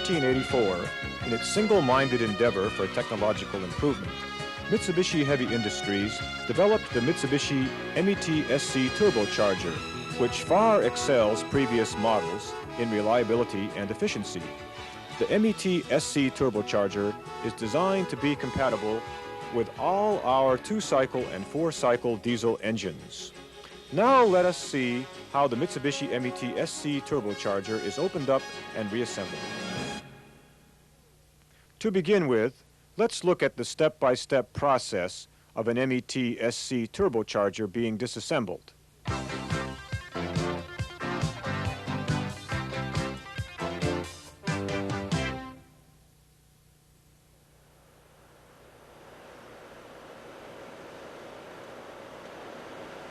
1984, in its single-minded endeavor for technological improvement, Mitsubishi Heavy Industries developed the Mitsubishi MET-SC Turbocharger, which far excels previous models in reliability and efficiency. The MET-SC Turbocharger is designed to be compatible with all our 2-cycle and 4-cycle diesel engines. Now let us see how the Mitsubishi MET-SC Turbocharger is opened up and reassembled. To begin with, let's look at the step-by-step process of an MET-SC Turbocharger being disassembled.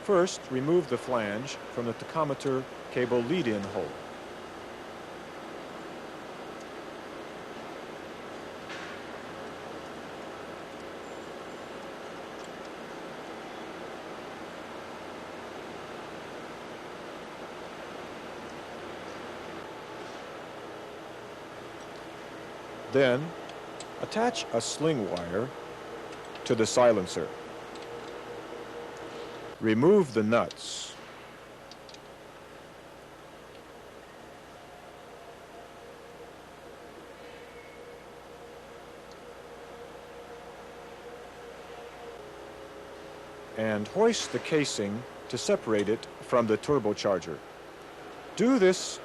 First, remove the flange from the tachometer cable lead-in hole. Then, attach a sling wire to the silencer. Remove the nuts. And hoist the casing to separate it from the turbocharger. Do this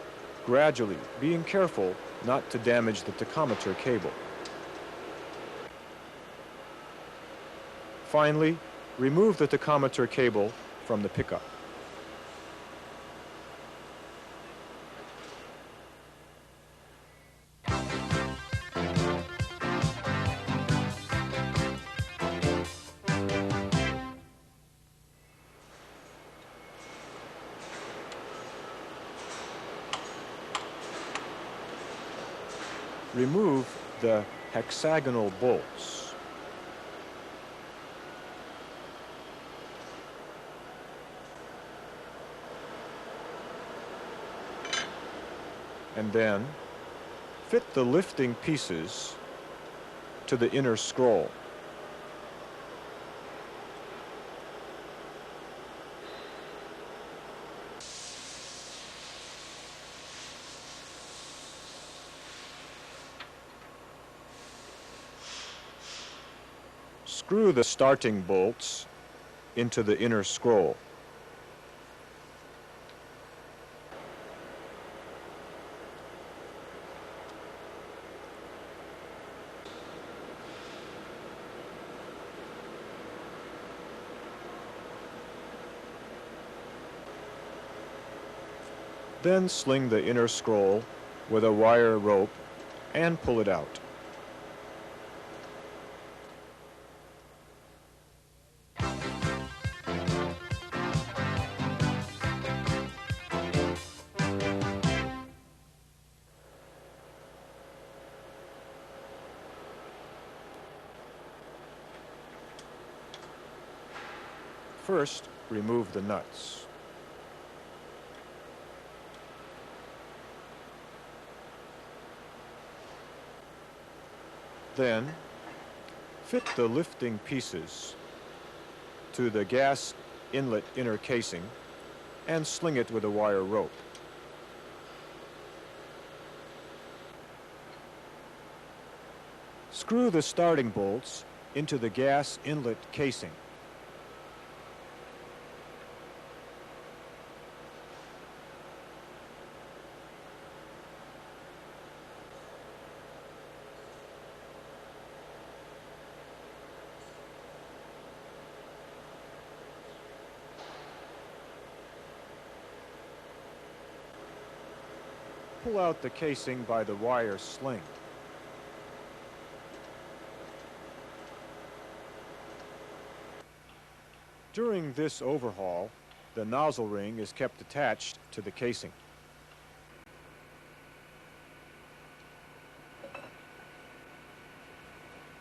gradually, being careful not to damage the tachometer cable. Finally, remove the tachometer cable from the pickup. Remove the hexagonal bolts. And then fit the lifting pieces to the inner scroll. Screw the starting bolts into the inner scroll. Then sling the inner scroll with a wire rope and pull it out. First, remove the nuts. Then, fit the lifting pieces to the gas inlet inner casing and sling it with a wire rope. Screw the starting bolts into the gas inlet casing. Pull out the casing by the wire sling. During this overhaul, the nozzle ring is kept attached to the casing.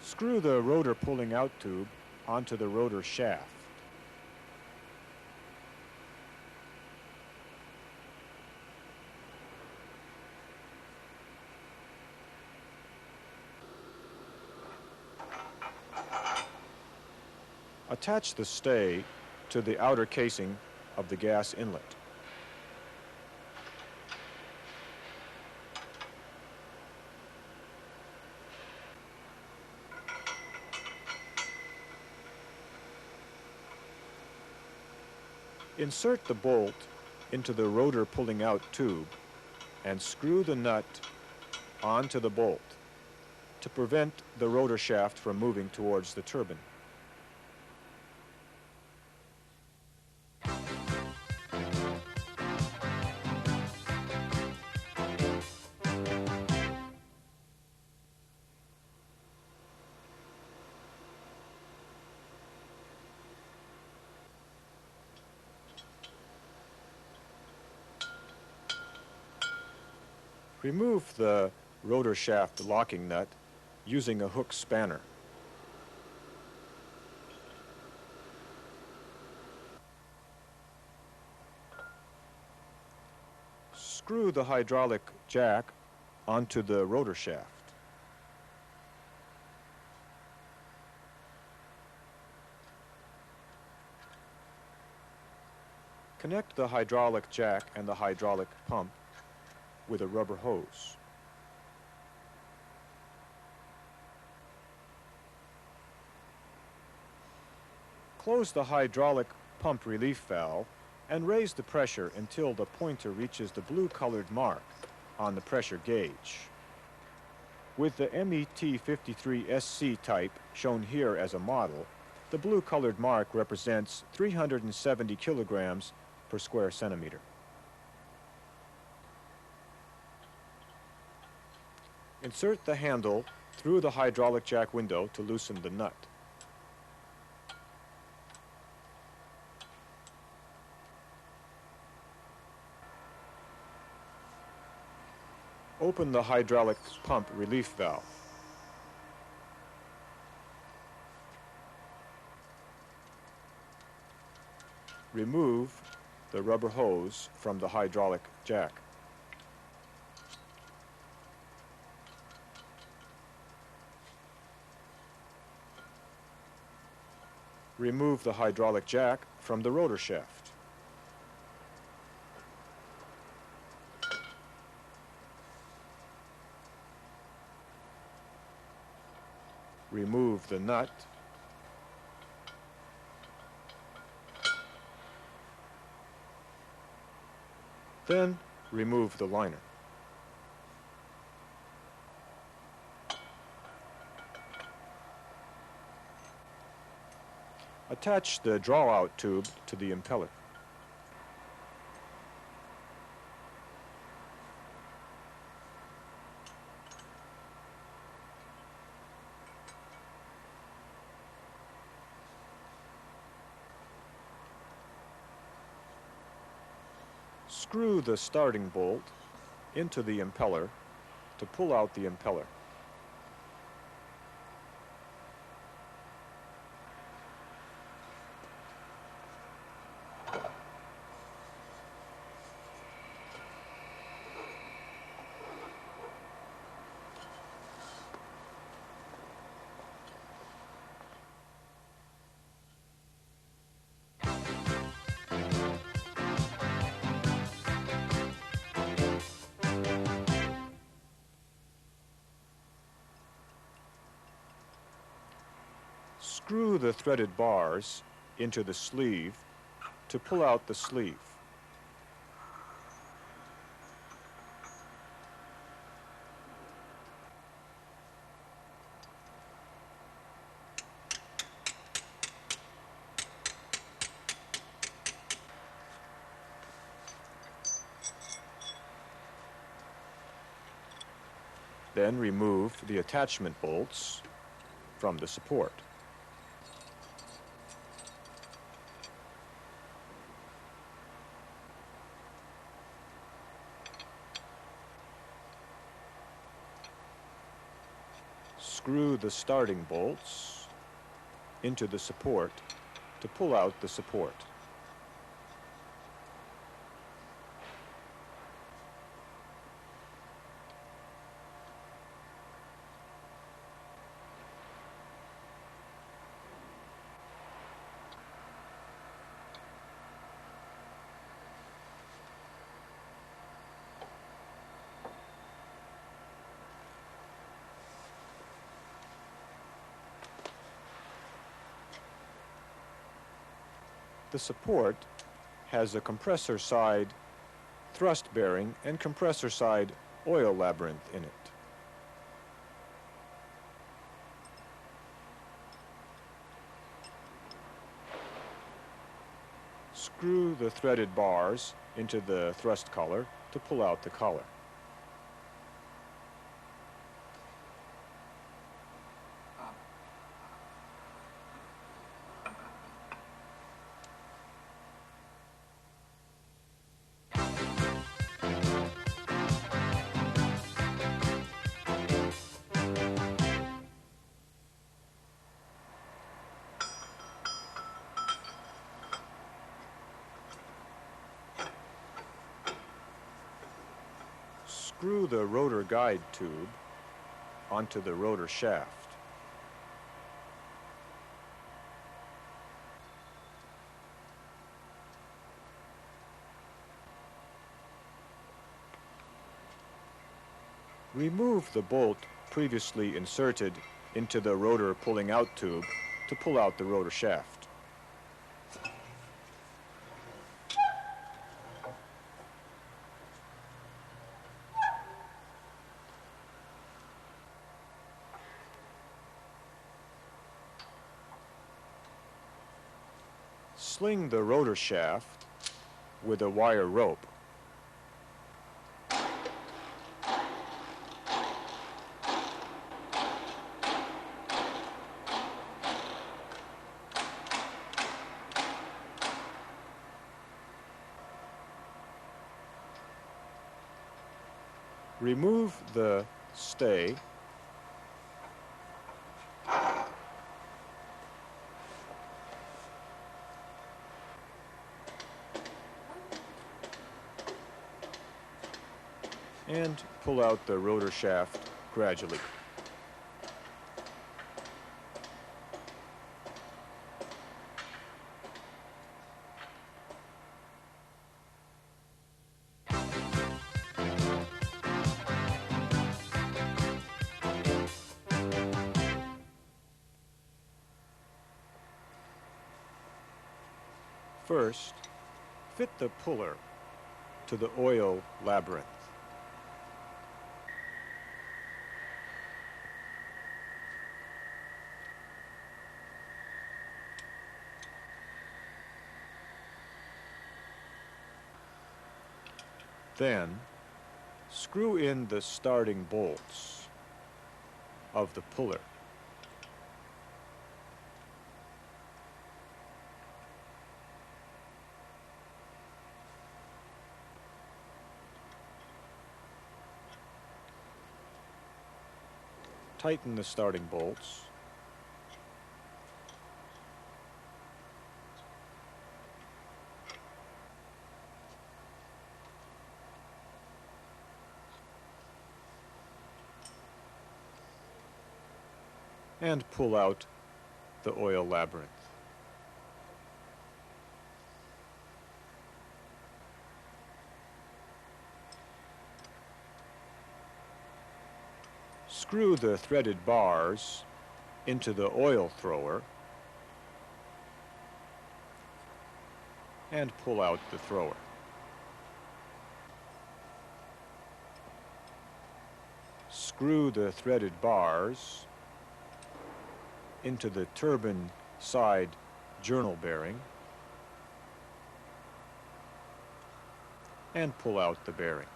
Screw the rotor pulling out tube onto the rotor shaft. Attach the stay to the outer casing of the gas inlet. Insert the bolt into the rotor pulling out tube and screw the nut onto the bolt to prevent the rotor shaft from moving towards the turbine. Remove the rotor shaft locking nut using a hook spanner. Screw the hydraulic jack onto the rotor shaft. Connect the hydraulic jack and the hydraulic pump with a rubber hose. Close the hydraulic pump relief valve and raise the pressure until the pointer reaches the blue-colored mark on the pressure gauge. With the MET53SC type shown here as a model, the blue-colored mark represents 370 kilograms per square centimeter. Insert the handle through the hydraulic jack window to loosen the nut. Open the hydraulic pump relief valve. Remove the rubber hose from the hydraulic jack. Remove the hydraulic jack from the rotor shaft. Remove the nut. Then remove the liner. Attach the draw-out tube to the impeller. Screw the starting bolt into the impeller to pull out the impeller. Screw the threaded bars into the sleeve to pull out the sleeve. Then remove the attachment bolts from the support. Screw the starting bolts into the support to pull out the support. The support has a compressor side thrust bearing and compressor side oil labyrinth in it. Screw the threaded bars into the thrust collar to pull out the collar. Screw the rotor guide tube onto the rotor shaft. Remove the bolt previously inserted into the rotor pulling out tube to pull out the rotor shaft. Sling the rotor shaft with a wire rope. Remove the stay and pull out the rotor shaft gradually. First, fit the puller to the oil labyrinth. Then, screw in the starting bolts of the puller. Tighten the starting bolts. And pull out the oil labyrinth. Screw the threaded bars into the oil thrower and pull out the thrower. Screw the threaded bars into the turbine side journal bearing and pull out the bearing.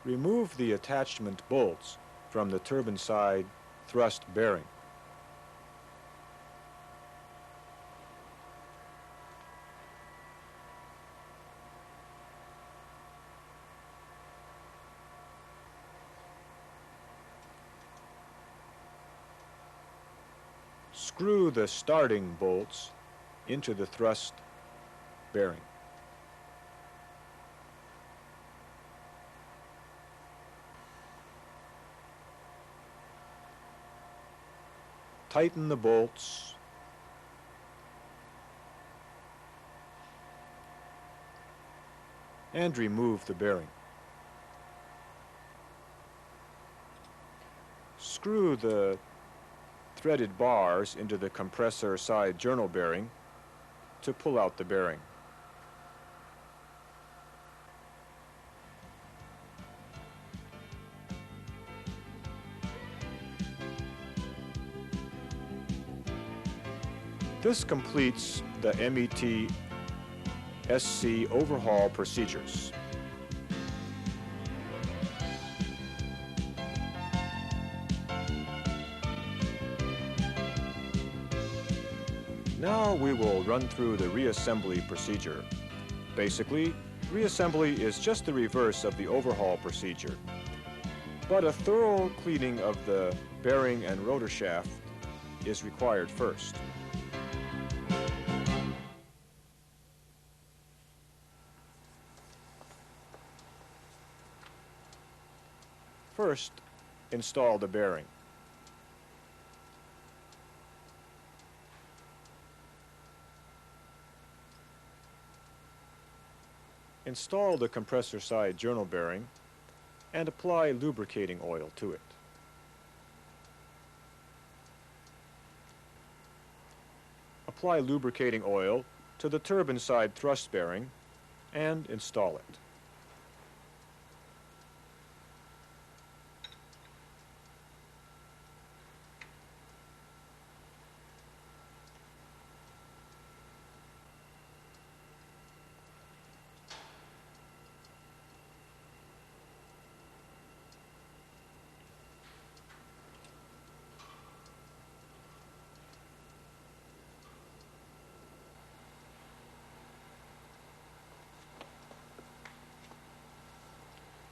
Remove the attachment bolts from the turbine side thrust bearing. Screw the starting bolts into the thrust bearing. Tighten the bolts and remove the bearing. Screw the threaded bars into the compressor side journal bearing to pull out the bearing. This completes the MET-SC overhaul procedures. Now we will run through the reassembly procedure. Basically, reassembly is just the reverse of the overhaul procedure, but a thorough cleaning of the bearing and rotor shaft is required first. First, install the bearing. Install the compressor side journal bearing and apply lubricating oil to it. Apply lubricating oil to the turbine side thrust bearing and install it.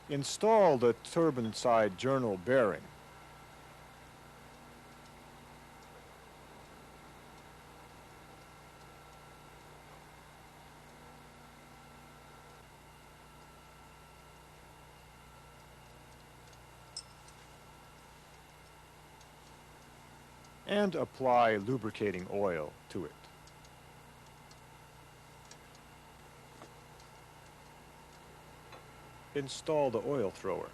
Install the turbine side journal bearing. And apply lubricating oil to it. Install the oil thrower.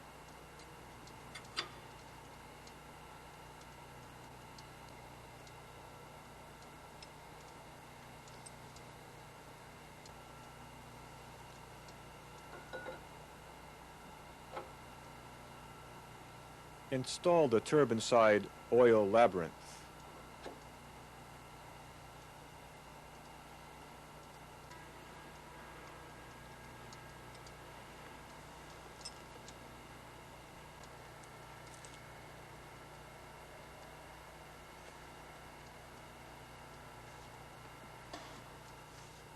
Install the turbine side oil labyrinth.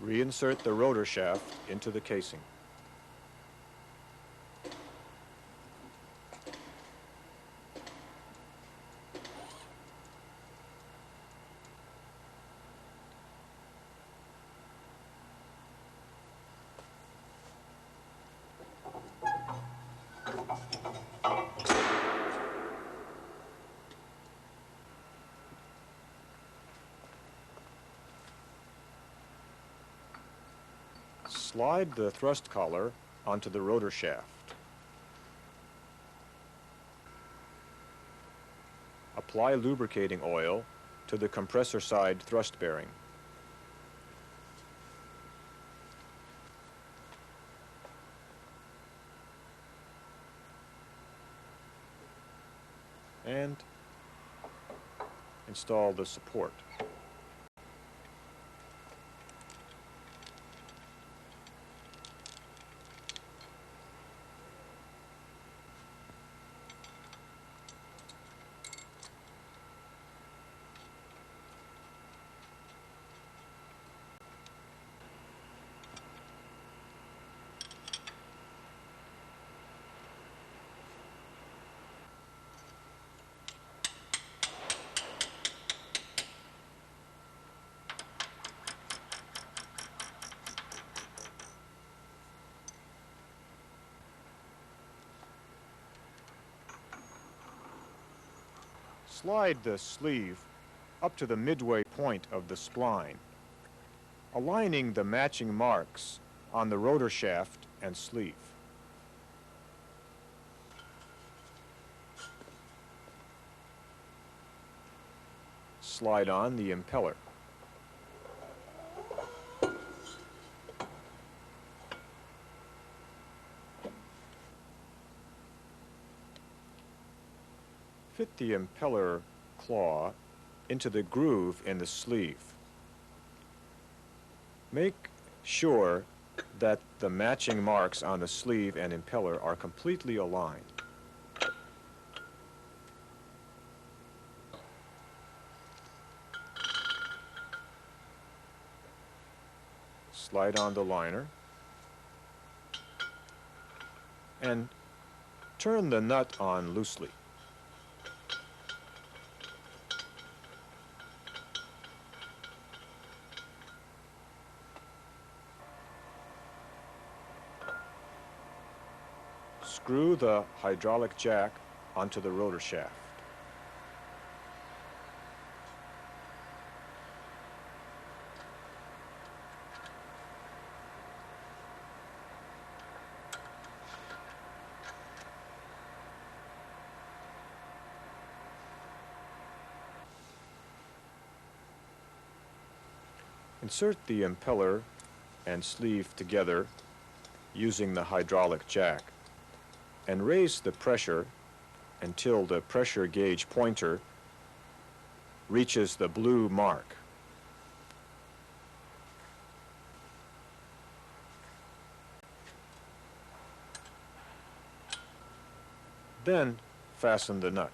Reinsert the rotor shaft into the casing. Slide the thrust collar onto the rotor shaft. Apply lubricating oil to the compressor side thrust bearing. And install the support. Slide the sleeve up to the midway point of the spline, aligning the matching marks on the rotor shaft and sleeve. Slide on the impeller. Fit the impeller claw into the groove in the sleeve. Make sure that the matching marks on the sleeve and impeller are completely aligned. Slide on the liner and turn the nut on loosely. Screw the hydraulic jack onto the rotor shaft. Insert the impeller and sleeve together using the hydraulic jack and raise the pressure until the pressure gauge pointer reaches the blue mark. Then fasten the nut.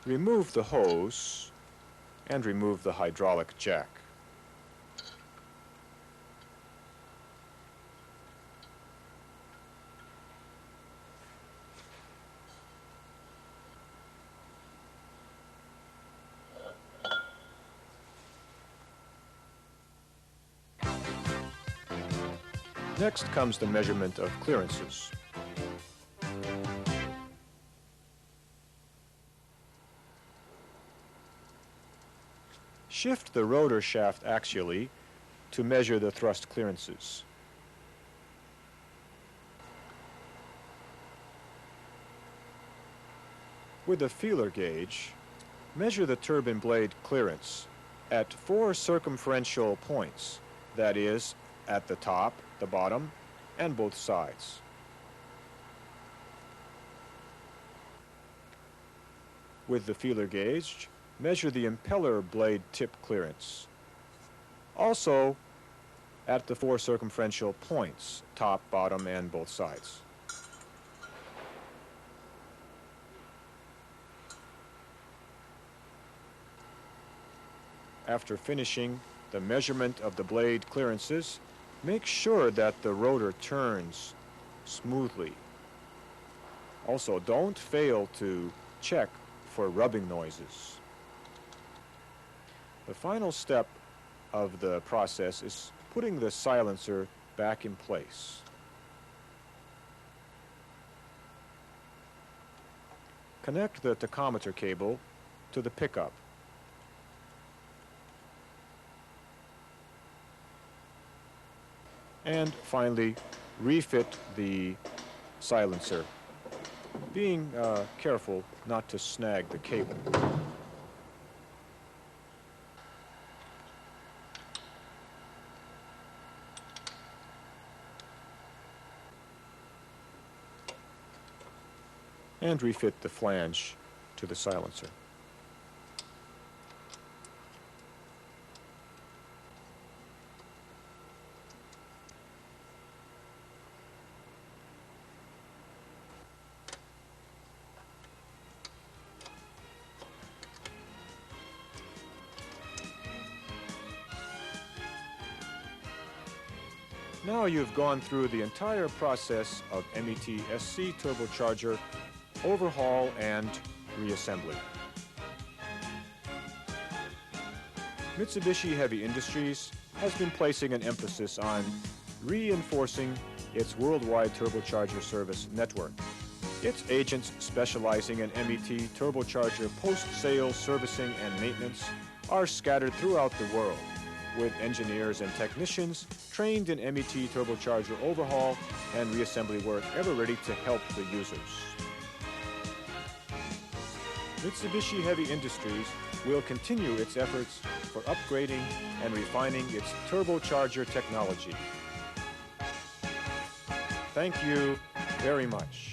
Remove the hose and remove the hydraulic jack. Next comes the measurement of clearances. Shift the rotor shaft axially to measure the thrust clearances. With a feeler gauge, measure the turbine blade clearance at 4 circumferential points, that is, at the top, the bottom, and both sides. With the feeler gauge, measure the impeller blade tip clearance. Also, at the 4 circumferential points, top, bottom, and both sides. After finishing the measurement of the blade clearances, make sure that the rotor turns smoothly. Also, don't fail to check for rubbing noises. The final step of the process is putting the silencer back in place. Connect the tachometer cable to the pickup. And finally, refit the silencer, being careful not to snag the cable. And refit the flange to the silencer. Now you've gone through the entire process of MET-SC turbocharger overhaul and reassembly. Mitsubishi Heavy Industries has been placing an emphasis on reinforcing its worldwide turbocharger service network. Its agents specializing in MET turbocharger post-sale servicing and maintenance are scattered throughout the world, with engineers and technicians trained in MET turbocharger overhaul and reassembly work ever ready to help the users. Mitsubishi Heavy Industries will continue its efforts for upgrading and refining its turbocharger technology. Thank you very much.